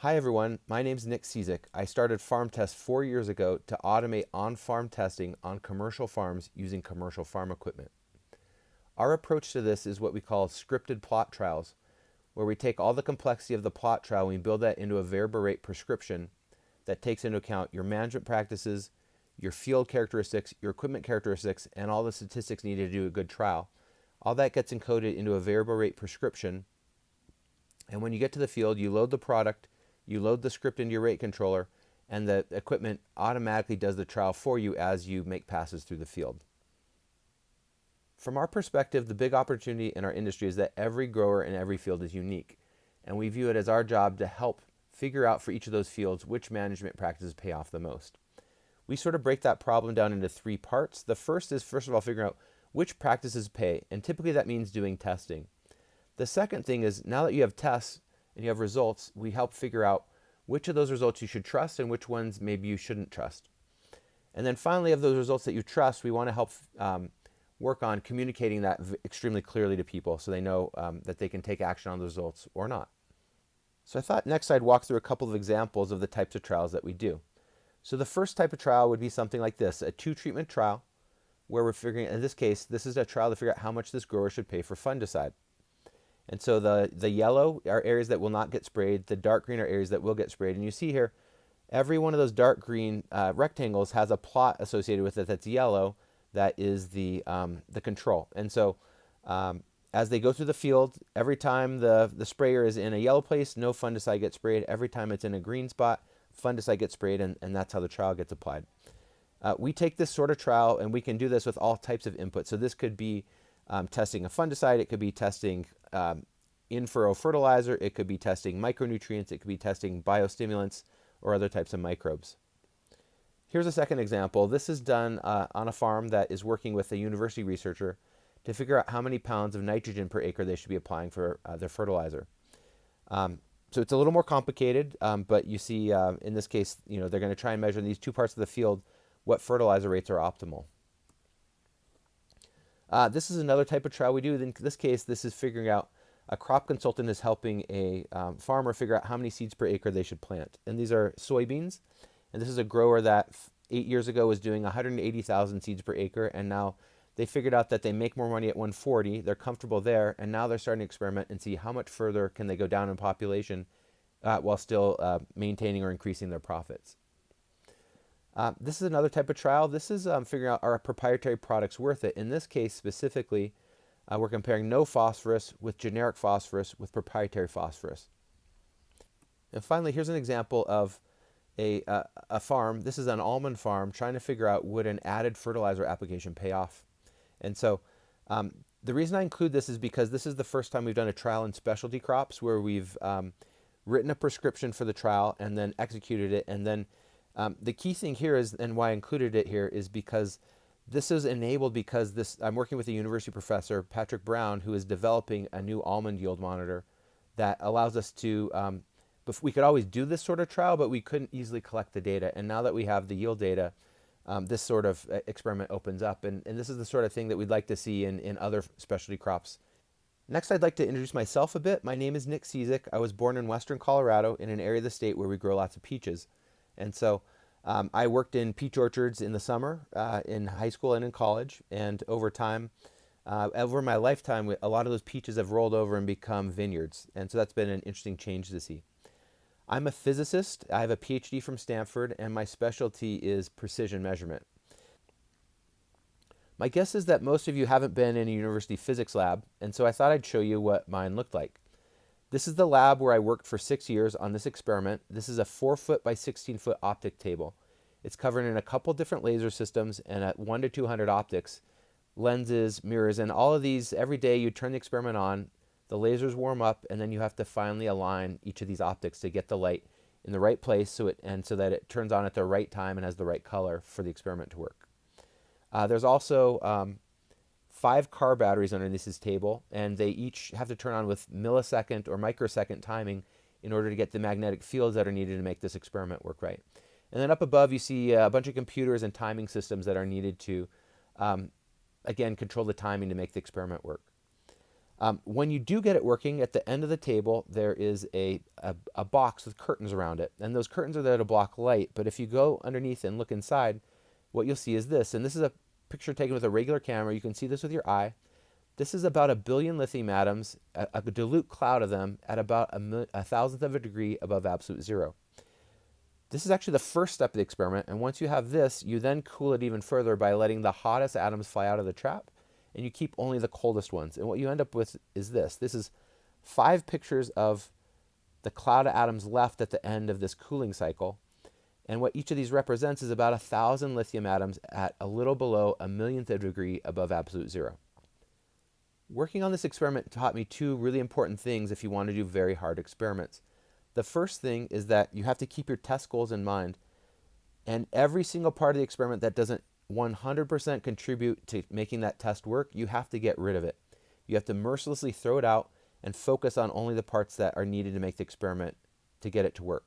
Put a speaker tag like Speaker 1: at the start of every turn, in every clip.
Speaker 1: Hi everyone, my name is Nick Cizik. I started FarmTest 4 years ago to automate on-farm testing on commercial farms using commercial farm equipment. Our approach to this is what we call scripted plot trials, where we take all the complexity of the plot trial and we build that into a variable rate prescription that takes into account your management practices, your field characteristics, your equipment characteristics, and all the statistics needed to do a good trial. All that gets encoded into a variable rate prescription, and when you get to the field, you load the product, you load the script into your rate controller, and the equipment automatically does the trial for you as you make passes through the field. From our perspective, the big opportunity in our industry is that every grower in every field is unique, and we view it as our job to help figure out for each of those fields which management practices pay off the most. We sort of break that problem down into three parts. The first is, first of all, figuring out which practices pay, and typically that means doing testing. The second thing is, now that you have tests and you have results, we help figure out which of those results you should trust and which ones maybe you shouldn't trust. And then finally, of those results that you trust, we want to help work on communicating that extremely clearly to people so they know that they can take action on the results or not. So I thought next I'd walk through a couple of examples of the types of trials that we do. So the first type of trial would be something like this, a two-treatment trial, where we're figuring, in this case, this is a trial to figure out how much this grower should pay for fungicide. And so the yellow are areas that will not get sprayed, the dark green are areas that will get sprayed. And you see here, every one of those dark green rectangles has a plot associated with it that's yellow, that is the control. And so as they go through the field, every time the sprayer is in a yellow place, no fungicide gets sprayed. Every time it's in a green spot, fungicide gets sprayed, and that's how the trial gets applied. We take this sort of trial, and we can do this with all types of input. So this could be testing a fungicide, it could be testing in-furrow fertilizer, it could be testing micronutrients, it could be testing biostimulants or other types of microbes. Here's a second example. This is done on a farm that is working with a university researcher to figure out how many pounds of nitrogen per acre they should be applying for their fertilizer. So it's a little more complicated, but you see in this case, they're going to try and measure in these two parts of the field what fertilizer rates are optimal. This is another type of trial we do. In this case, this is figuring out, a crop consultant is helping a farmer figure out how many seeds per acre they should plant. And these are soybeans. And this is a grower that 8 years ago was doing 180,000 seeds per acre. And now they figured out that they make more money at 140. They're comfortable there. And now they're starting to experiment and see how much further can they go down in population while still maintaining or increasing their profits. This is another type of trial. This is figuring out, are proprietary products worth it? In this case specifically, we're comparing no phosphorus with generic phosphorus with proprietary phosphorus. And finally, here's an example of a farm. This is an almond farm trying to figure out, would an added fertilizer application pay off? And so the reason I include this is because this is the first time we've done a trial in specialty crops where we've written a prescription for the trial and then executed it. And then the key thing here is, and why I included it here, is because this is enabled because I'm working with a university professor, Patrick Brown, who is developing a new almond yield monitor that allows us to, we could always do this sort of trial, but we couldn't easily collect the data. And now that we have the yield data, this sort of experiment opens up. And this is the sort of thing that we'd like to see in other specialty crops. Next, I'd like to introduce myself a bit. My name is Nick Cizik. I was born in western Colorado in an area of the state where we grow lots of peaches. And so I worked in peach orchards in the summer, in high school and in college. And over time, over my lifetime, a lot of those peaches have rolled over and become vineyards. And so that's been an interesting change to see. I'm a physicist. I have a PhD from Stanford, and my specialty is precision measurement. My guess is that most of you haven't been in a university physics lab, and so I thought I'd show you what mine looked like. This is the lab where I worked for 6 years on this experiment. This is a 4-foot by 16-foot optic table. It's covered in a couple different laser systems and at 1 to 200 optics, lenses, mirrors, and all of these. Every day you turn the experiment on, the lasers warm up, and then you have to finally align each of these optics to get the light in the right place so that it turns on at the right time and has the right color for the experiment to work. There's also 5 car batteries underneath this table, and they each have to turn on with millisecond or microsecond timing in order to get the magnetic fields that are needed to make this experiment work right. And then up above you see a bunch of computers and timing systems that are needed to, again, control the timing to make the experiment work. When you do get it working, at the end of the table, there is a box with curtains around it. And those curtains are there to block light. But if you go underneath and look inside, what you'll see is this. And this is a picture taken with a regular camera. You can see this with your eye. This is about 1 billion lithium atoms, a dilute cloud of them at about a thousandth of a degree above absolute zero. This is actually the first step of the experiment. And once you have this, you then cool it even further by letting the hottest atoms fly out of the trap, and you keep only the coldest ones. And what you end up with is this. This is 5 pictures of the cloud of atoms left at the end of this cooling cycle. And what each of these represents is about 1,000 lithium atoms at a little below a millionth of a degree above absolute zero. Working on this experiment taught me 2 really important things if you want to do very hard experiments. The first thing is that you have to keep your test goals in mind, and every single part of the experiment that doesn't 100% contribute to making that test work, you have to get rid of it. You have to mercilessly throw it out and focus on only the parts that are needed to make the experiment to get it to work.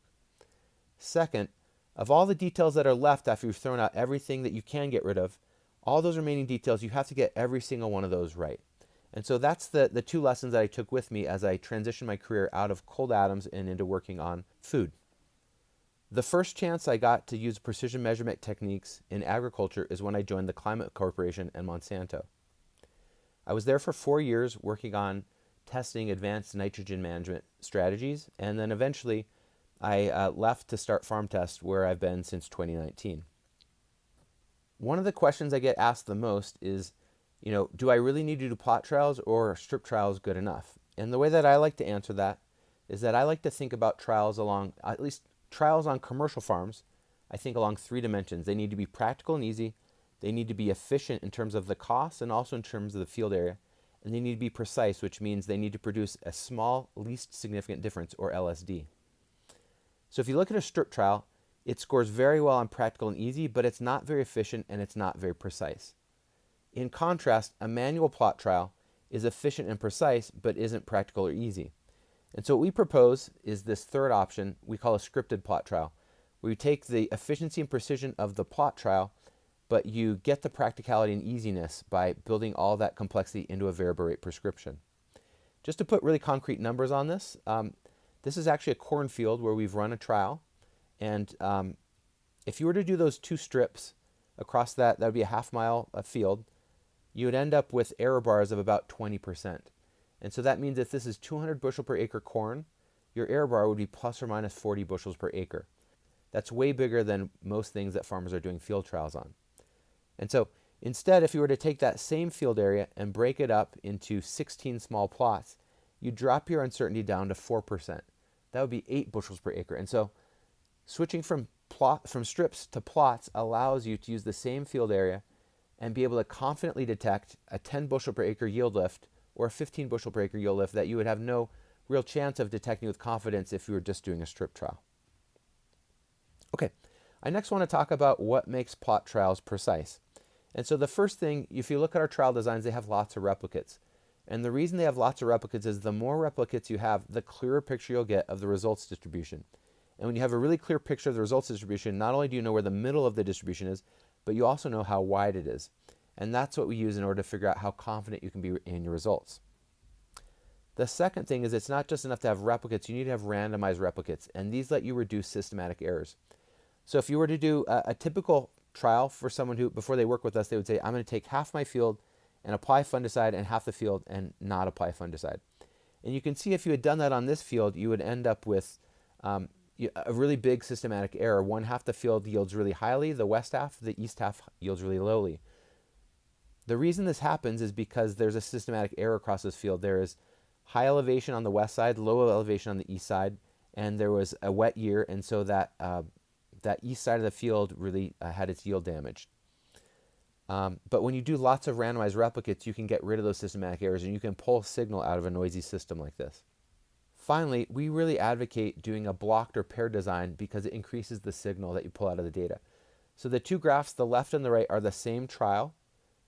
Speaker 1: Second, of all the details that are left after you've thrown out everything that you can get rid of, all those remaining details, you have to get every single one of those right. And so that's the 2 lessons that I took with me as I transitioned my career out of cold atoms and into working on food. The first chance I got to use precision measurement techniques in agriculture is when I joined the Climate Corporation and Monsanto. I was there for 4 years working on testing advanced nitrogen management strategies, and then eventually I left to start FarmTest, where I've been since 2019. One of the questions I get asked the most is, do I really need to do plot trials, or are strip trials good enough? And the way that I like to answer that is that I like to think about trials along, at least trials on commercial farms, I think along 3 dimensions. They need to be practical and easy. They need to be efficient in terms of the cost and also in terms of the field area. And they need to be precise, which means they need to produce a small, least significant difference, or LSD. So if you look at a strip trial, it scores very well on practical and easy, but it's not very efficient and it's not very precise. In contrast, a manual plot trial is efficient and precise, but isn't practical or easy. And so what we propose is this third option we call a scripted plot trial, where you take the efficiency and precision of the plot trial, but you get the practicality and easiness by building all that complexity into a variable rate prescription. Just to put really concrete numbers on this, this is actually a cornfield where we've run a trial. And if you were to do those 2 strips across that would be a half-mile field, you would end up with error bars of about 20%. And so that means if this is 200 bushel per acre corn, your error bar would be plus or minus 40 bushels per acre. That's way bigger than most things that farmers are doing field trials on. And so instead, if you were to take that same field area and break it up into 16 small plots, you drop your uncertainty down to 4%. That would be 8 bushels per acre. And so switching from strips to plots allows you to use the same field area and be able to confidently detect a 10 bushel per acre yield lift or a 15 bushel per acre yield lift that you would have no real chance of detecting with confidence if you were just doing a strip trial. Okay, I next want to talk about what makes plot trials precise. And so the first thing, if you look at our trial designs, they have lots of replicates. And the reason they have lots of replicates is the more replicates you have, the clearer picture you'll get of the results distribution. And when you have a really clear picture of the results distribution, not only do you know where the middle of the distribution is, but you also know how wide it is. And that's what we use in order to figure out how confident you can be in your results. The second thing is it's not just enough to have replicates, you need to have randomized replicates. And these let you reduce systematic errors. So if you were to do a typical trial for someone who, before they work with us, they would say, I'm going to take half my field and apply fungicide and half the field and not apply fungicide. And you can see if you had done that on this field, you would end up with a really big systematic error. One half the field yields really highly, the west half, the east half yields really lowly. The reason this happens is because there's a systematic error across this field. There is high elevation on the west side, low elevation on the east side, and there was a wet year, and so that east side of the field really had its yield damaged. But when you do lots of randomized replicates, you can get rid of those systematic errors and you can pull signal out of a noisy system like this. Finally, we really advocate doing a blocked or paired design because it increases the signal that you pull out of the data. So the 2 graphs, the left and the right, are the same trial,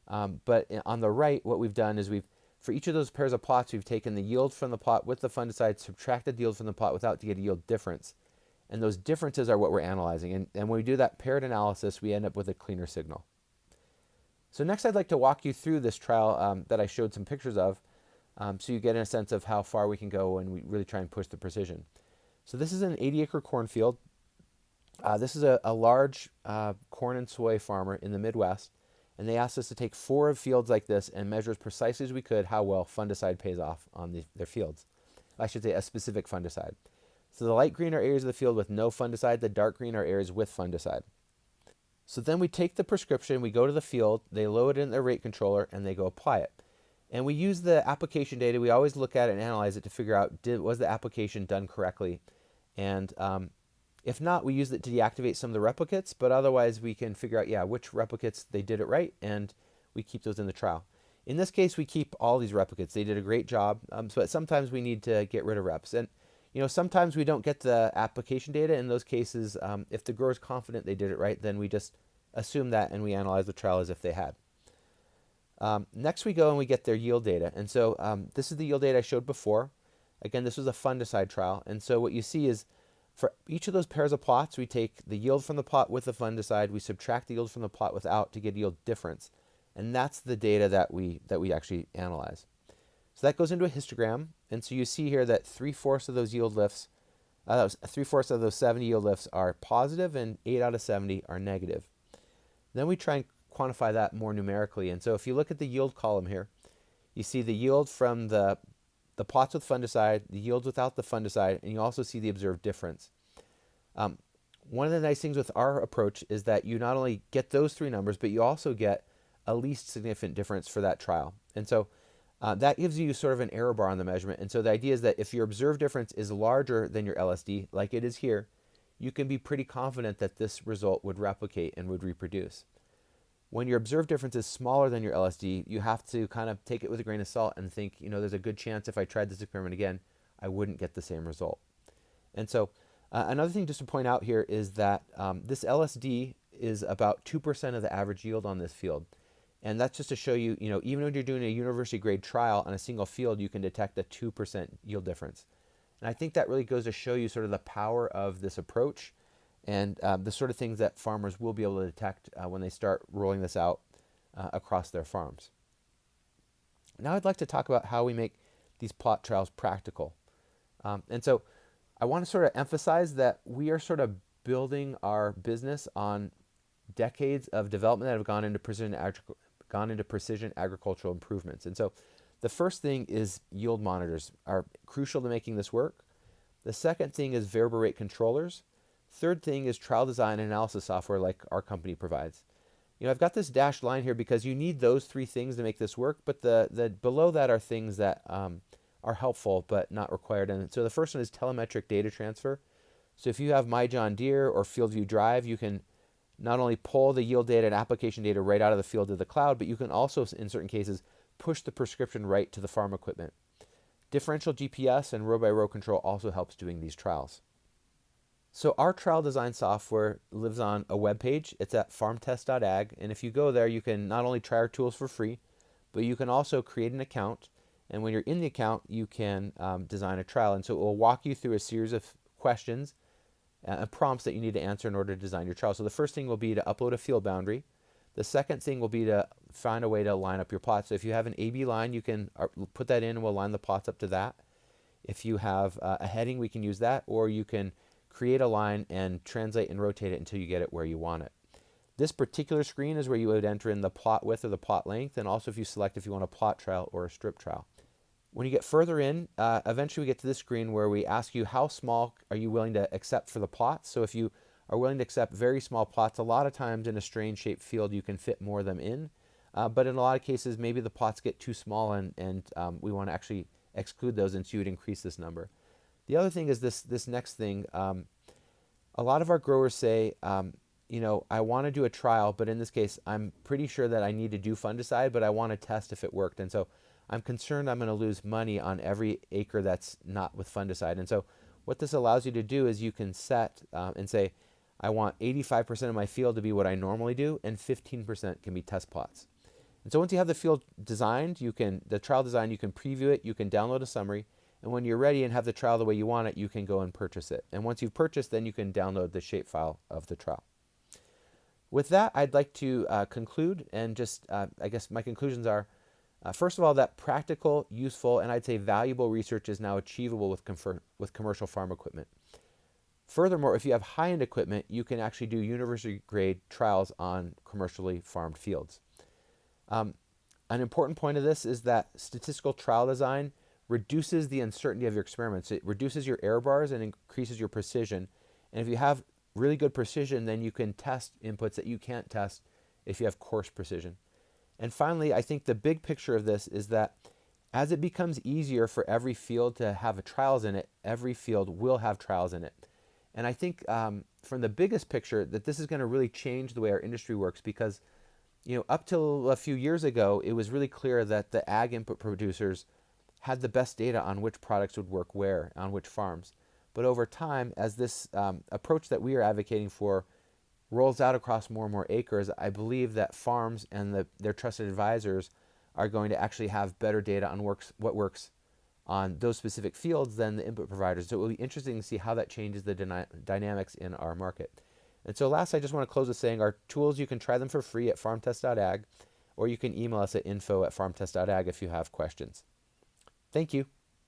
Speaker 1: but on the right, what we've done is for each of those pairs of plots, we've taken the yield from the plot with the fungicide, subtracted the yield from the plot without to get a yield difference. And those differences are what we're analyzing. And when we do that paired analysis, we end up with a cleaner signal. So next I'd like to walk you through this trial that I showed some pictures of. So you get a sense of how far we can go when we really try and push the precision. So this is an 80-acre cornfield. This is a large corn and soy farmer in the Midwest, and they asked us to take 4 fields like this and measure as precisely as we could how well fungicide pays off on their fields. I should say a specific fungicide. So the light green are areas of the field with no fungicide, the dark green are areas with fungicide. So then we take the prescription, we go to the field, they load it in their rate controller, and they go apply it. And we use the application data. We always look at it and analyze it to figure out, was the application done correctly? And if not, we use it to deactivate some of the replicates, but otherwise we can figure out, yeah, which replicates they did it right, and we keep those in the trial. In this case, we keep all these replicates. They did a great job, but sometimes we need to get rid of reps. And sometimes we don't get the application data. In those cases, if the grower is confident they did it right, then we just assume that and we analyze the trial as if they had. Next we go and we get their yield data. And so this is the yield data I showed before. Again, this was a fungicide trial. And so what you see is for each of those pairs of plots, we take the yield from the plot with the fungicide, we subtract the yield from the plot without to get yield difference. And that's the data that we actually analyze. So that goes into a histogram. And so you see here that 3/4 of those yield lifts, 3/4 of those 70 yield lifts are positive and 8 out of 70 are negative. Then we try and quantify that more numerically. And so if you look at the yield column here, you see the yield from the plots with fungicide, the yields without the fungicide, and you also see the observed difference. One of the nice things with our approach is that you not only get those 3 numbers, but you also get a least significant difference for that trial. And so that gives you sort of an error bar on the measurement. And so the idea is that if your observed difference is larger than your LSD, like it is here, you can be pretty confident that this result would replicate and would reproduce. When your observed difference is smaller than your LSD, you have to kind of take it with a grain of salt and think, there's a good chance if I tried this experiment again, I wouldn't get the same result. And so another thing just to point out here is that this LSD is about 2% of the average yield on this field. And that's just to show you, even when you're doing a university grade trial on a single field, you can detect a 2% yield difference. And I think that really goes to show you sort of the power of this approach and the sort of things that farmers will be able to detect when they start rolling this out across their farms. Now I'd like to talk about how we make these plot trials practical. And so I want to sort of emphasize that we are sort of building our business on decades of development that have gone into precision agricultural improvements. And so the first thing is yield monitors are crucial to making this work. The second thing is variable rate controllers. Third thing is trial design and analysis software like our company provides. I've got this dashed line here because you need those 3 things to make this work, but the below that are things that are helpful but not required. And so the first one is telemetric data transfer. So if you have My John Deere or FieldView Drive, you can not only pull the yield data and application data right out of the field to the cloud, but you can also, in certain cases, push the prescription right to the farm equipment. Differential GPS and row-by-row control also helps doing these trials. So our trial design software lives on a web page. It's at farmtest.ag, and if you go there, you can not only try our tools for free, but you can also create an account. And when you're in the account, you can design a trial. And so it will walk you through a series of questions and prompts that you need to answer in order to design your trial. So the first thing will be to upload a field boundary. The second thing will be to find a way to line up your plots. So if you have an AB line, you can put that in and we'll line the plots up to that. If you have a heading, we can use that, or you can create a line and translate and rotate it until you get it where you want it. This particular screen is where you would enter in the plot width or the plot length, and also if you select if you want a plot trial or a strip trial. When you get further in, eventually we get to this screen where we ask you how small are you willing to accept for the plots. So if you are willing to accept very small plots, a lot of times in a strange shaped field you can fit more of them in. But in a lot of cases maybe the plots get too small and we want to actually exclude those, and so you would increase this number. The other thing is this next thing. A lot of our growers say, I want to do a trial, but in this case, I'm pretty sure that I need to do fungicide, but I want to test if it worked. And so I'm concerned I'm going to lose money on every acre that's not with fungicide. And so what this allows you to do is you can set and say, I want 85% of my field to be what I normally do, and 15% can be test plots. And so once you have the field designed, the trial design, you can preview it, you can download a summary, and when you're ready and have the trial the way you want it, you can go and purchase it. And once you've purchased, then you can download the shapefile of the trial. With that, I'd like to conclude, and just, I guess my conclusions are, First of all, that practical, useful, and I'd say valuable research is now achievable with commercial farm equipment. Furthermore, if you have high-end equipment, you can actually do university-grade trials on commercially farmed fields. Um, an important point of this is that statistical trial design reduces the uncertainty of your experiments. It reduces your error bars and increases your precision. And if you have really good precision, then you can test inputs that you can't test if you have coarse precision. And finally, I think the big picture of this is that as it becomes easier for every field to have trials in it, every field will have trials in it. And I think from the biggest picture that this is going to really change the way our industry works, because up till a few years ago, it was really clear that the ag input producers had the best data on which products would work where, on which farms. But over time, as this approach that we are advocating for rolls out across more and more acres, I believe that farms and their trusted advisors are going to actually have better data on what works on those specific fields than the input providers. So it will be interesting to see how that changes the dynamics in our market. And so last, I just want to close with saying our tools, you can try them for free at farmtest.ag, or you can email us at info@farmtest.ag if you have questions. Thank you.